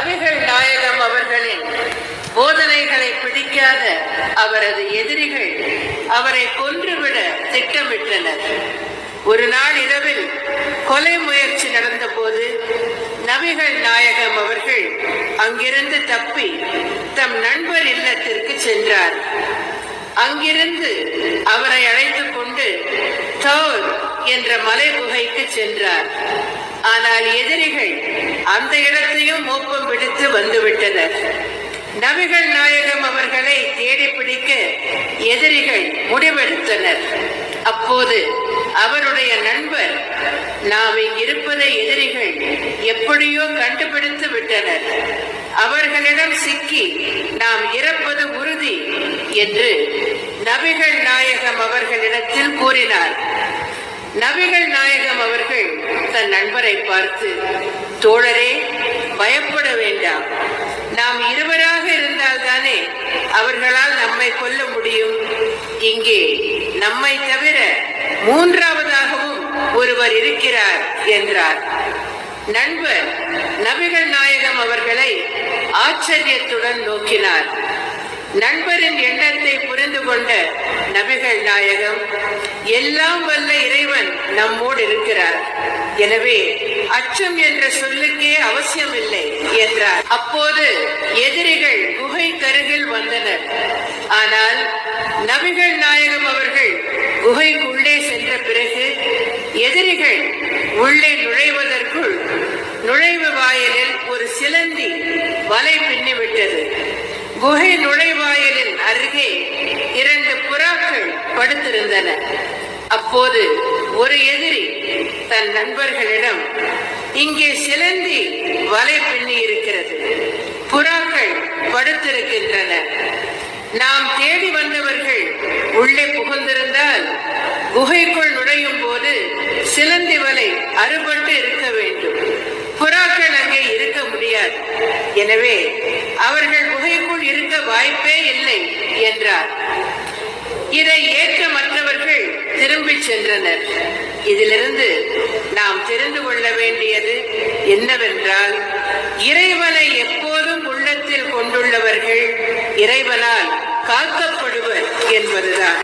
நபிகள் நாயகம் அவர்களின் போதனைகளை பிடிக்காத அவரது எதிரிகள் அவரை கொன்றுவிட திட்டமிட்டனர். ஒரு நாள் இரவில் கொலை முயற்சி நடந்த போது நபிகள் நாயகம் அவர்கள் அங்கிருந்து தப்பி தம் நண்பர் இல்லத்திற்கு சென்றார். அங்கிருந்து அவரை அழைத்துக் கொண்டு தௌர் என்ற மலை குகைக்கு சென்றார். ஆனால் எதிரிகள் அந்த இடத்தையும் மோப்பம் பிடித்து வந்துவிட்டனர். நபிகள் நாயகம் அவர்களை தேடி பிடிக்க எதிரிகள் முடிவெடுத்தனர். அப்போது அவருடைய நண்பர், நாம் இங்கிருப்பதை எதிரிகள் எப்படியோ கண்டுபிடித்து விட்டனர், அவர்களிடம் சிக்கி நாம் இறப்பது உறுதி என்று நபிகள் நாயகம் அவர்களிடத்தில் கூறினார். நபிகள் நாயகம் அவர்கள் தன் நண்பரை பார்த்து, தோழரே, பயப்பட வேண்டாம், நாம் இருவராக இருந்தால்தானே அவர்களால் நம்மை கொல்ல முடியும். இங்கே நம்மை தவிர மூன்றாவதாகவும் ஒருவர் இருக்கிறார் என்றார். நண்பர் நபிகள் நாயகம் அவர்களை ஆச்சரியத்துடன் நோக்கினார். நண்பரின் எண்ணத்தை புரிந்து கொண்ட நபிகள் நாயகம், எல்லாம் வல்ல இறைவன் நம்மோடு இருக்கிறார், எனவே அச்சம் என்ற சொல்லுக்கே அவசியமில்லை என்றார். அப்போது எதிரிகள் குகை கருகில் வந்தனர். ஆனால் நபிகள் நாயகம் அவர்கள் குகைக்குள்ளே சென்ற பிறகு எதிரிகள் உள்ளே நுழைவதற்குள் நுழைவு வாயிலில் ஒரு சிலந்தி வலை பின்னிவிட்டது. குகை நுழைவாயிலின் அருகே 2 புறாக்கள் படுத்திருந்தன. அப்போது ஒரு எதிரி தன் நண்பர்களிடம், இங்கே சிலந்தி வலை பின்னி இருக்கிறது, புறாக்கள் படுத்திருக்கின்றன, நாம் தேடி வந்தவர்கள் உள்ளே புகுந்திருந்தால் குகைக்குள் நுழையும் போது சிலந்தி வலை அறுபட்டு இருக்க வேண்டும், புறாக்கள் அங்கே இருக்க முடியாது, எனவே அவர்கள் குகைக்குள் இருக்க வாய்ப்பே இல்லை என்றார். இதை ஏற்க மற்றவர்கள் திரும்பி சென்றனர். இதிலிருந்து நாம் தெரிந்து கொள்ள வேண்டியது என்னவென்றால், இறைவனை எப்போதும் உள்ளத்தில் கொண்டுள்ளவர்கள் இறைவனால் காக்கப்படுவர் என்பதுதான்.